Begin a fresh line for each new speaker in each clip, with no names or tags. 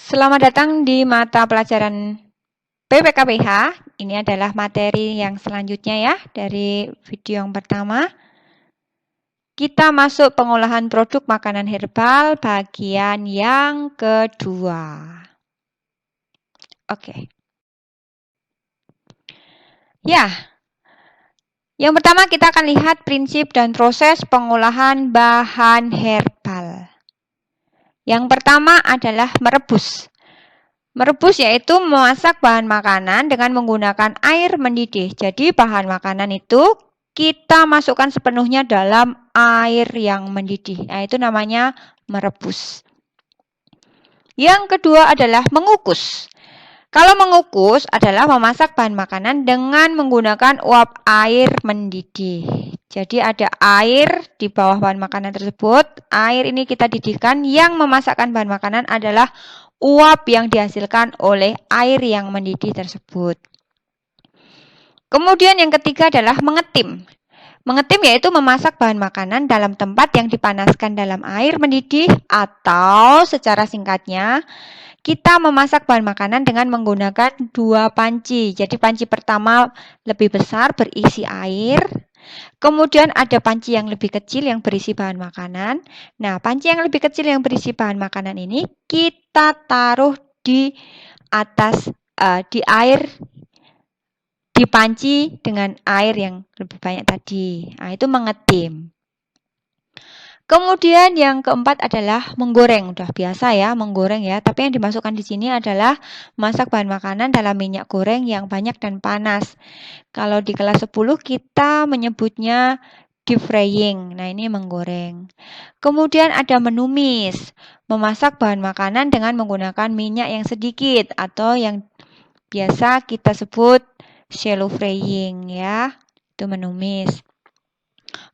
Selamat datang di mata pelajaran PPKPH. Ini adalah materi yang selanjutnya ya dari video yang pertama. Kita masuk pengolahan produk makanan herbal bagian yang kedua. Oke. Ya. Yang pertama kita akan lihat prinsip dan proses pengolahan bahan herbal. Yang pertama adalah merebus. Merebus yaitu memasak bahan makanan dengan menggunakan air mendidih. Jadi bahan makanan itu kita masukkan sepenuhnya dalam air yang mendidih. Nah, itu namanya merebus. Yang kedua adalah mengukus. Kalau mengukus adalah memasak bahan makanan dengan menggunakan uap air mendidih. Jadi ada air di bawah bahan makanan tersebut. Air ini kita didihkan. Yang memasakkan bahan makanan adalah uap yang dihasilkan oleh air yang mendidih tersebut. Kemudian yang ketiga adalah mengetim. Mengetim yaitu memasak bahan makanan dalam tempat yang dipanaskan dalam air mendidih atau secara singkatnya kita memasak bahan makanan dengan menggunakan dua panci. Jadi panci pertama lebih besar berisi air. Kemudian ada panci yang lebih kecil yang berisi bahan makanan. Nah, panci yang lebih kecil yang berisi bahan makanan ini kita taruh di atas di air di panci dengan air yang lebih banyak tadi. Nah, itu mengetim. Kemudian yang keempat adalah menggoreng. Udah biasa ya, menggoreng ya. Tapi yang dimasukkan di sini adalah masak bahan makanan dalam minyak goreng yang banyak dan panas. Kalau di kelas 10 kita menyebutnya deep frying. Nah, ini menggoreng. Kemudian ada menumis. Memasak bahan makanan dengan menggunakan minyak yang sedikit atau yang biasa kita sebut shallow frying ya. Itu menumis.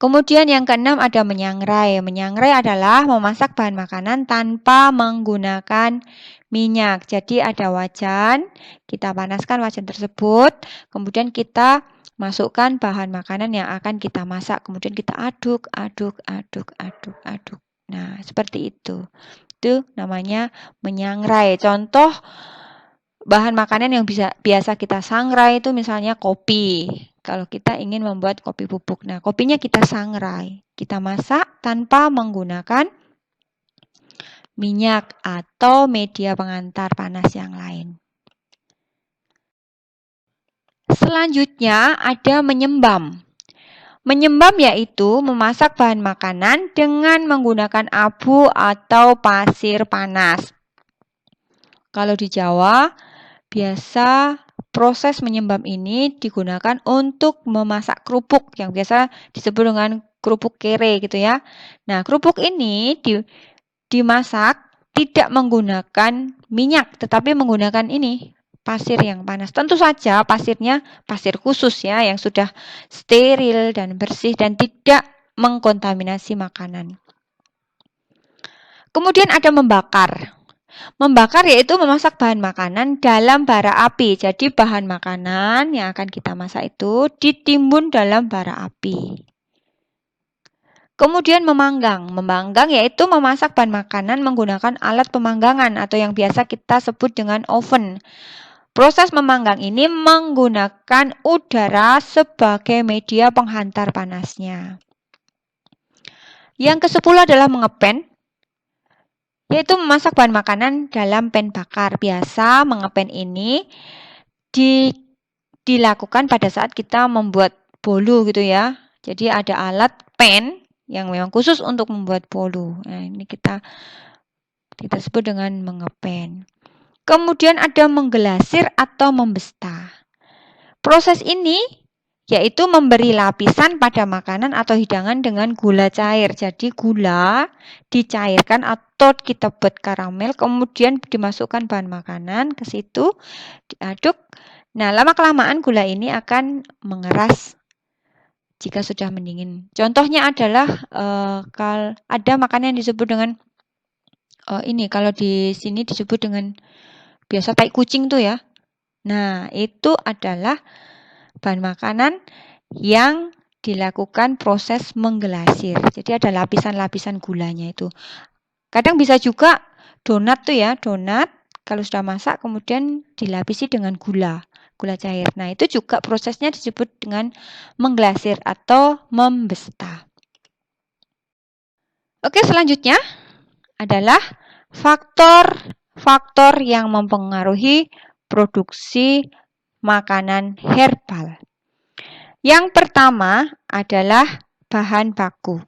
Kemudian yang keenam ada menyangrai. Menyangrai adalah memasak bahan makanan tanpa menggunakan minyak. Jadi ada wajan, kita panaskan wajan tersebut, kemudian kita masukkan bahan makanan yang akan kita masak, kemudian kita aduk. Nah, seperti itu. Itu namanya menyangrai. Contoh bahan makanan yang biasa kita sangrai itu misalnya kopi. Kalau kita ingin membuat kopi bubuk. Nah, kopinya kita sangrai. Kita masak tanpa menggunakan minyak atau media pengantar panas yang lain. Selanjutnya ada menyembam. Menyembam yaitu memasak bahan makanan dengan menggunakan abu atau pasir panas. Kalau di Jawa, biasa proses menyembam ini digunakan untuk memasak kerupuk yang biasa disebut dengan kerupuk kere gitu ya. Nah, kerupuk ini dimasak tidak menggunakan minyak tetapi menggunakan ini pasir yang panas. Tentu saja pasirnya pasir khusus ya yang sudah steril dan bersih dan tidak mengkontaminasi makanan. Kemudian ada membakar. Membakar yaitu memasak bahan makanan dalam bara api. Jadi bahan makanan yang akan kita masak itu ditimbun dalam bara api. Kemudian memanggang. Memanggang yaitu memasak bahan makanan menggunakan alat pemanggangan atau yang biasa kita sebut dengan oven. Proses memanggang ini menggunakan udara sebagai media penghantar panasnya. Yang ke-10 adalah mengepen. Yaitu memasak bahan makanan dalam pen bakar. Biasa mengepen ini dilakukan pada saat kita membuat bolu gitu ya. Jadi ada alat pen yang memang khusus untuk membuat bolu. Nah, ini kita sebut dengan mengepen. Kemudian ada menggelasir atau membesta. Proses ini yaitu memberi lapisan pada makanan atau hidangan dengan gula cair. Jadi gula dicairkan atau kita buat karamel, kemudian dimasukkan bahan makanan ke situ, diaduk. Nah, lama-kelamaan gula ini akan mengeras jika sudah mendingin. Contohnya adalah kalau ada makanan yang disebut dengan ini, kalau di sini disebut dengan biasa tai kucing tuh ya. Nah, itu adalah bahan makanan yang dilakukan proses menggelasir. Jadi ada lapisan-lapisan gulanya itu. Kadang bisa juga donat tuh ya, donat kalau sudah masak kemudian dilapisi dengan gula cair. Nah, itu juga prosesnya disebut dengan mengglasir atau membesta. Oke, selanjutnya adalah faktor yang mempengaruhi produksi makanan herbal. Yang pertama adalah bahan baku.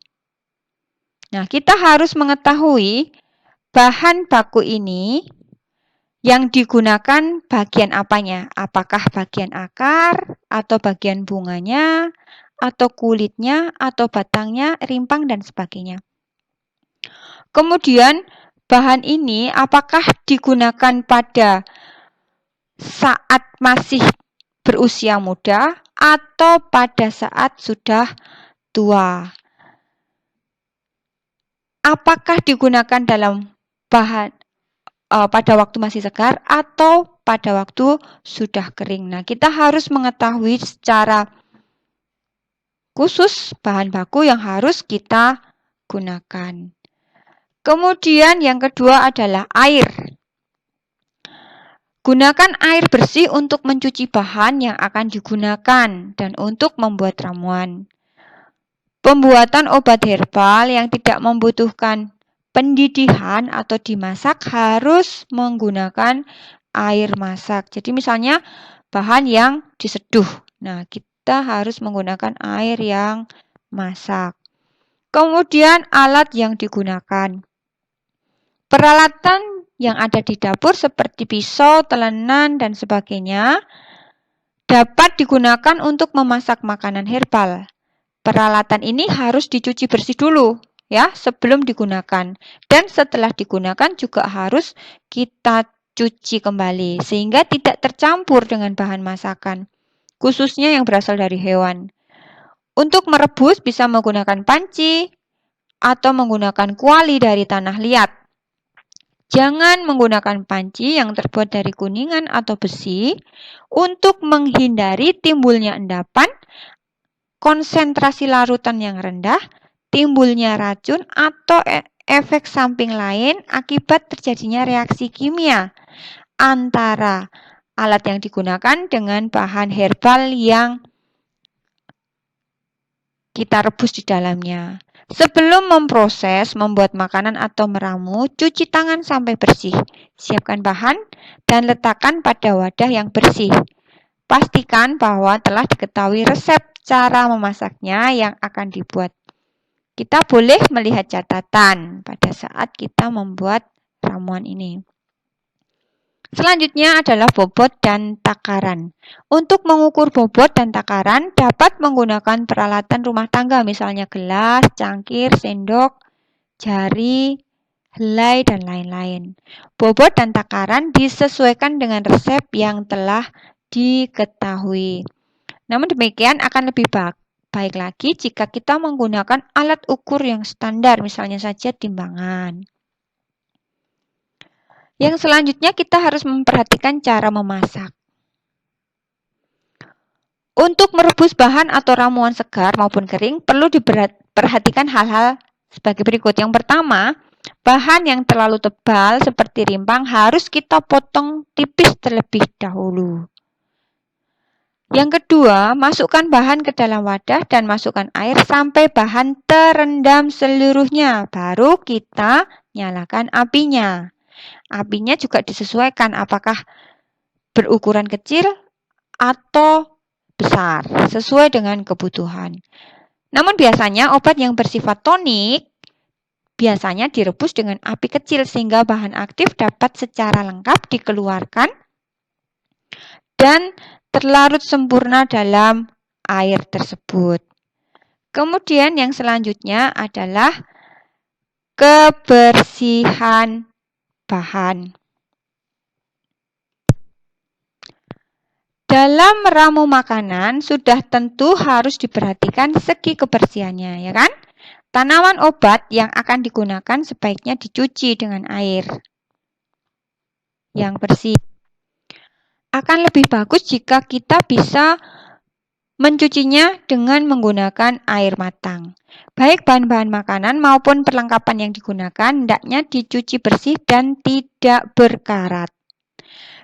Nah, kita harus mengetahui bahan baku ini yang digunakan bagian apanya? Apakah bagian akar, atau bagian bunganya, atau kulitnya, atau batangnya, rimpang, dan sebagainya. Kemudian, bahan ini apakah digunakan pada saat masih berusia muda, atau pada saat sudah tua? Apakah digunakan dalam bahan pada waktu masih segar atau pada waktu sudah kering. Nah, kita harus mengetahui secara khusus bahan baku yang harus kita gunakan. Kemudian yang kedua adalah air. Gunakan air bersih untuk mencuci bahan yang akan digunakan dan untuk membuat ramuan. Pembuatan obat herbal yang tidak membutuhkan pendidihan atau dimasak harus menggunakan air masak. Jadi misalnya bahan yang diseduh. Nah, kita harus menggunakan air yang masak. Kemudian alat yang digunakan. Peralatan yang ada di dapur seperti pisau, telenan, dan sebagainya dapat digunakan untuk memasak makanan herbal. Peralatan ini harus dicuci bersih dulu ya sebelum digunakan, dan setelah digunakan juga harus kita cuci kembali sehingga tidak tercampur dengan bahan masakan, khususnya yang berasal dari hewan. Untuk merebus bisa menggunakan panci atau menggunakan kuali dari tanah liat. Jangan menggunakan panci yang terbuat dari kuningan atau besi untuk menghindari timbulnya endapan, konsentrasi larutan yang rendah, timbulnya racun atau efek samping lain akibat terjadinya reaksi kimia antara alat yang digunakan dengan bahan herbal yang kita rebus di dalamnya. Sebelum memproses, membuat makanan atau meramu, cuci tangan sampai bersih. Siapkan bahan dan letakkan pada wadah yang bersih. Pastikan bahwa telah diketahui resep cara memasaknya yang akan dibuat. Kita boleh melihat catatan pada saat kita membuat ramuan ini. Selanjutnya adalah bobot dan takaran. Untuk mengukur bobot dan takaran dapat menggunakan peralatan rumah tangga, misalnya gelas, cangkir, sendok, jari, helai, dan lain-lain. Bobot dan takaran disesuaikan dengan resep yang telah diketahui. Namun demikian akan lebih baik lagi jika kita menggunakan alat ukur yang standar, misalnya saja timbangan. Yang selanjutnya kita harus memperhatikan cara memasak. Untuk merebus bahan atau ramuan segar maupun kering perlu diperhatikan hal-hal sebagai berikut. Yang pertama, bahan yang terlalu tebal seperti rimpang harus kita potong tipis terlebih dahulu. Yang kedua, masukkan bahan ke dalam wadah dan masukkan air sampai bahan terendam seluruhnya. Baru kita nyalakan apinya. Apinya juga disesuaikan apakah berukuran kecil atau besar, sesuai dengan kebutuhan. Namun biasanya obat yang bersifat tonik biasanya direbus dengan api kecil sehingga bahan aktif dapat secara lengkap dikeluarkan dan terlarut sempurna dalam air tersebut. Kemudian yang selanjutnya adalah kebersihan bahan. Dalam meramu makanan sudah tentu harus diperhatikan segi kebersihannya, ya kan? Tanaman obat yang akan digunakan sebaiknya dicuci dengan air yang bersih. Akan lebih bagus jika kita bisa mencucinya dengan menggunakan air matang. Baik bahan-bahan makanan maupun perlengkapan yang digunakan hendaknya dicuci bersih dan tidak berkarat.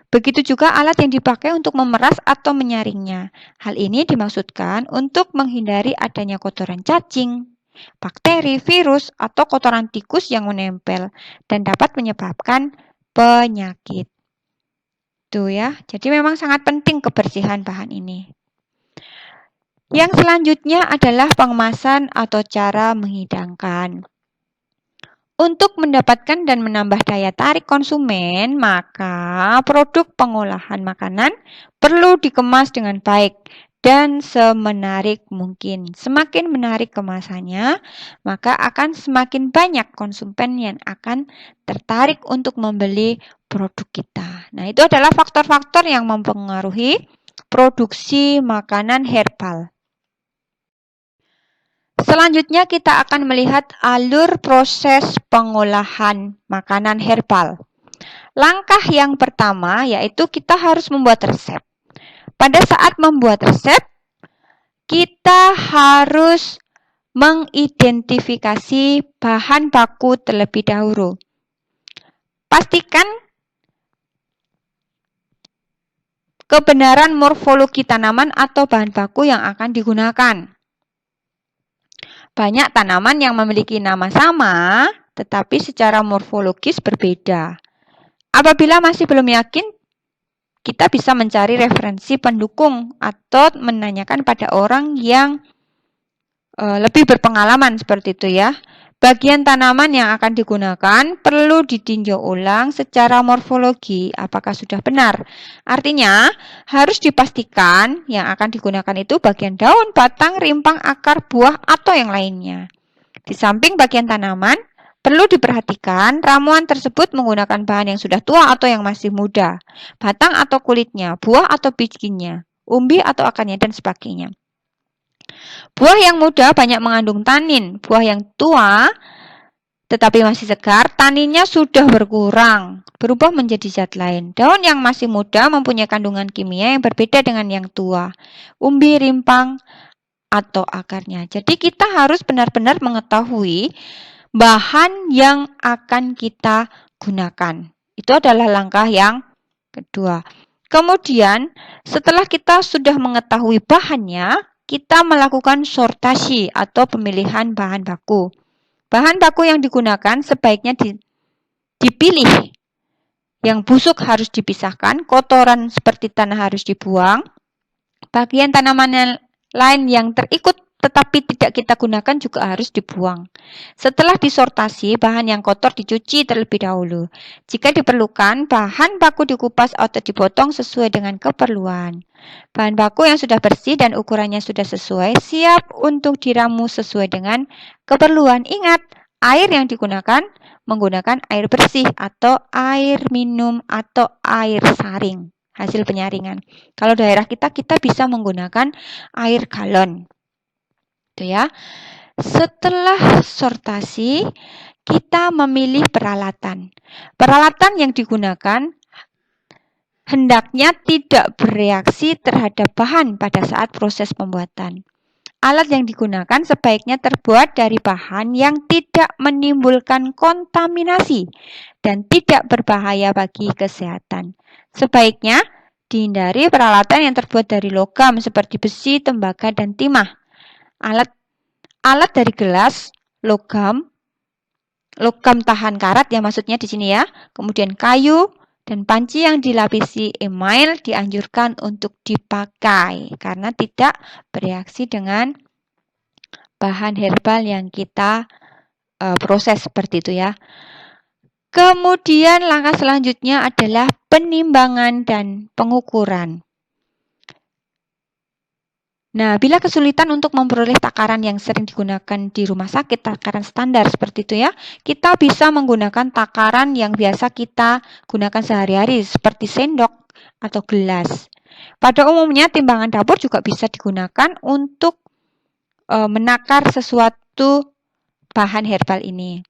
Begitu juga alat yang dipakai untuk memeras atau menyaringnya. Hal ini dimaksudkan untuk menghindari adanya kotoran cacing, bakteri, virus, atau kotoran tikus yang menempel dan dapat menyebabkan penyakit. Tuh ya, jadi memang sangat penting kebersihan bahan ini. Yang selanjutnya adalah pengemasan atau cara menghidangkan. Untuk mendapatkan dan menambah daya tarik konsumen, maka produk pengolahan makanan perlu dikemas dengan baik dan semenarik mungkin. Semakin menarik kemasannya, maka akan semakin banyak konsumen yang akan tertarik untuk membeli produk kita. Nah, itu adalah faktor-faktor yang mempengaruhi produksi makanan herbal. Selanjutnya kita akan melihat alur proses pengolahan makanan herbal. Langkah yang pertama yaitu kita harus membuat resep. Pada saat membuat resep, kita harus mengidentifikasi bahan baku terlebih dahulu. Pastikan kebenaran morfologi tanaman atau bahan baku yang akan digunakan. Banyak tanaman yang memiliki nama sama, tetapi secara morfologis berbeda. Apabila masih belum yakin, kita bisa mencari referensi pendukung atau menanyakan pada orang yang lebih berpengalaman seperti itu ya. Bagian tanaman yang akan digunakan perlu ditinjau ulang secara morfologi apakah sudah benar. Artinya harus dipastikan yang akan digunakan itu bagian daun, batang, rimpang, akar, buah, atau yang lainnya. Di samping bagian tanaman, perlu diperhatikan ramuan tersebut menggunakan bahan yang sudah tua atau yang masih muda, batang atau kulitnya, buah atau bijinya, umbi atau akarnya, dan sebagainya. Buah yang muda banyak mengandung tanin. Buah yang tua tetapi masih segar, taninnya sudah berkurang, berubah menjadi zat lain. Daun yang masih muda mempunyai kandungan kimia yang berbeda dengan yang tua. Umbi, rimpang, atau akarnya. Jadi kita harus benar-benar mengetahui bahan yang akan kita gunakan. Itu adalah langkah yang kedua. Kemudian, setelah kita sudah mengetahui bahannya, kita melakukan sortasi atau pemilihan bahan baku. Bahan baku yang digunakan sebaiknya dipilih. Yang busuk harus dipisahkan, kotoran seperti tanah harus dibuang, bagian tanaman lain yang terikut tetapi tidak kita gunakan juga harus dibuang. Setelah disortasi, bahan yang kotor dicuci terlebih dahulu. Jika diperlukan, bahan baku dikupas atau dipotong sesuai dengan keperluan. Bahan baku yang sudah bersih dan ukurannya sudah sesuai, siap untuk diramu sesuai dengan keperluan. Ingat, air yang digunakan menggunakan air bersih atau air minum atau air saring, hasil penyaringan. Kalau daerah kita bisa menggunakan air galon. Ya. Setelah sortasi, kita memilih peralatan. Peralatan yang digunakan hendaknya tidak bereaksi terhadap bahan pada saat proses pembuatan. Alat yang digunakan sebaiknya terbuat dari bahan yang tidak menimbulkan kontaminasi dan tidak berbahaya bagi kesehatan. Sebaiknya dihindari peralatan yang terbuat dari logam seperti besi, tembaga, dan timah. Alat dari gelas, logam tahan karat ya maksudnya di sini ya. Kemudian kayu dan panci yang dilapisi email dianjurkan untuk dipakai karena tidak bereaksi dengan bahan herbal yang kita proses seperti itu ya. Kemudian langkah selanjutnya adalah penimbangan dan pengukuran. Nah, bila kesulitan untuk memperoleh takaran yang sering digunakan di rumah sakit, takaran standar seperti itu ya, kita bisa menggunakan takaran yang biasa kita gunakan sehari-hari seperti sendok atau gelas. Pada umumnya timbangan dapur juga bisa digunakan untuk menakar sesuatu bahan herbal ini.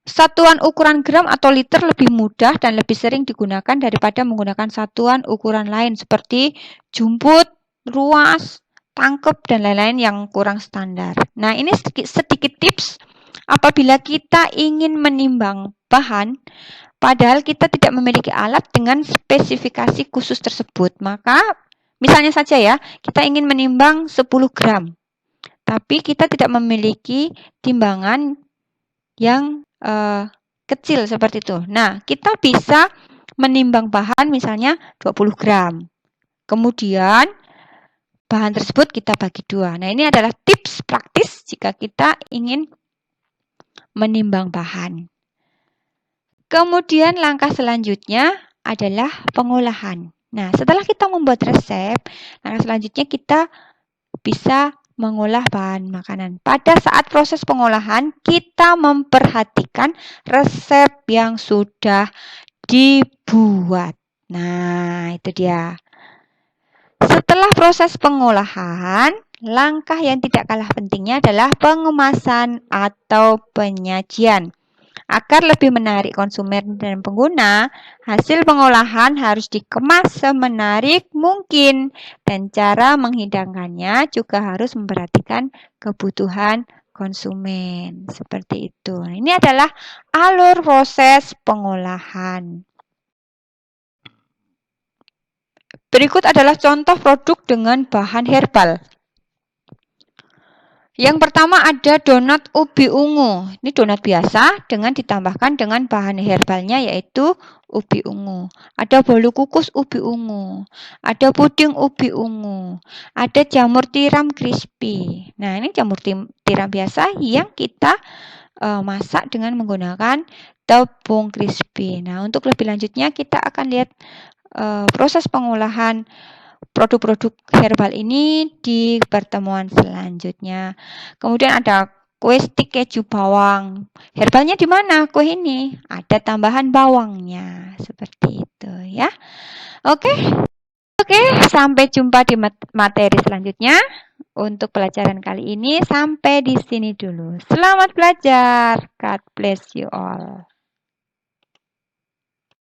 Satuan ukuran gram atau liter lebih mudah dan lebih sering digunakan daripada menggunakan satuan ukuran lain seperti jumput, ruas, tangkep, dan lain-lain yang kurang standar. Nah, ini sedikit tips apabila kita ingin menimbang bahan, padahal kita tidak memiliki alat dengan spesifikasi khusus tersebut. Maka misalnya saja ya, kita ingin menimbang 10 gram, tapi kita tidak memiliki timbangan yang kecil seperti itu. Nah, kita bisa menimbang bahan misalnya 20 gram. Kemudian bahan tersebut kita bagi 2. Nah, ini adalah tips praktis jika kita ingin menimbang bahan. Kemudian langkah selanjutnya adalah pengolahan. Nah, setelah kita membuat resep, langkah selanjutnya kita bisa mengolah bahan makanan. Pada saat proses pengolahan, kita memperhatikan resep yang sudah dibuat. Nah, itu dia. Setelah proses pengolahan, langkah yang tidak kalah pentingnya adalah pengemasan atau penyajian. Agar lebih menarik konsumen dan pengguna, hasil pengolahan harus dikemas semenarik mungkin. Dan cara menghidangkannya juga harus memperhatikan kebutuhan konsumen. Seperti itu. Nah, ini adalah alur proses pengolahan. Berikut adalah contoh produk dengan bahan herbal. Yang pertama ada donat ubi ungu. Ini donat biasa dengan ditambahkan dengan bahan herbalnya yaitu ubi ungu. Ada bolu kukus ubi ungu. Ada puding ubi ungu. Ada jamur tiram crispy. Nah, ini jamur tiram biasa yang kita masak dengan menggunakan tepung crispy. Nah, untuk lebih lanjutnya kita akan lihat proses pengolahan produk-produk herbal ini di pertemuan selanjutnya. Kemudian ada kue stik keju bawang. Herbalnya di mana kue ini? Ada tambahan bawangnya. Seperti itu ya. Oke, sampai jumpa di materi selanjutnya. Untuk pelajaran kali ini sampai di sini dulu. Selamat belajar. God bless you all.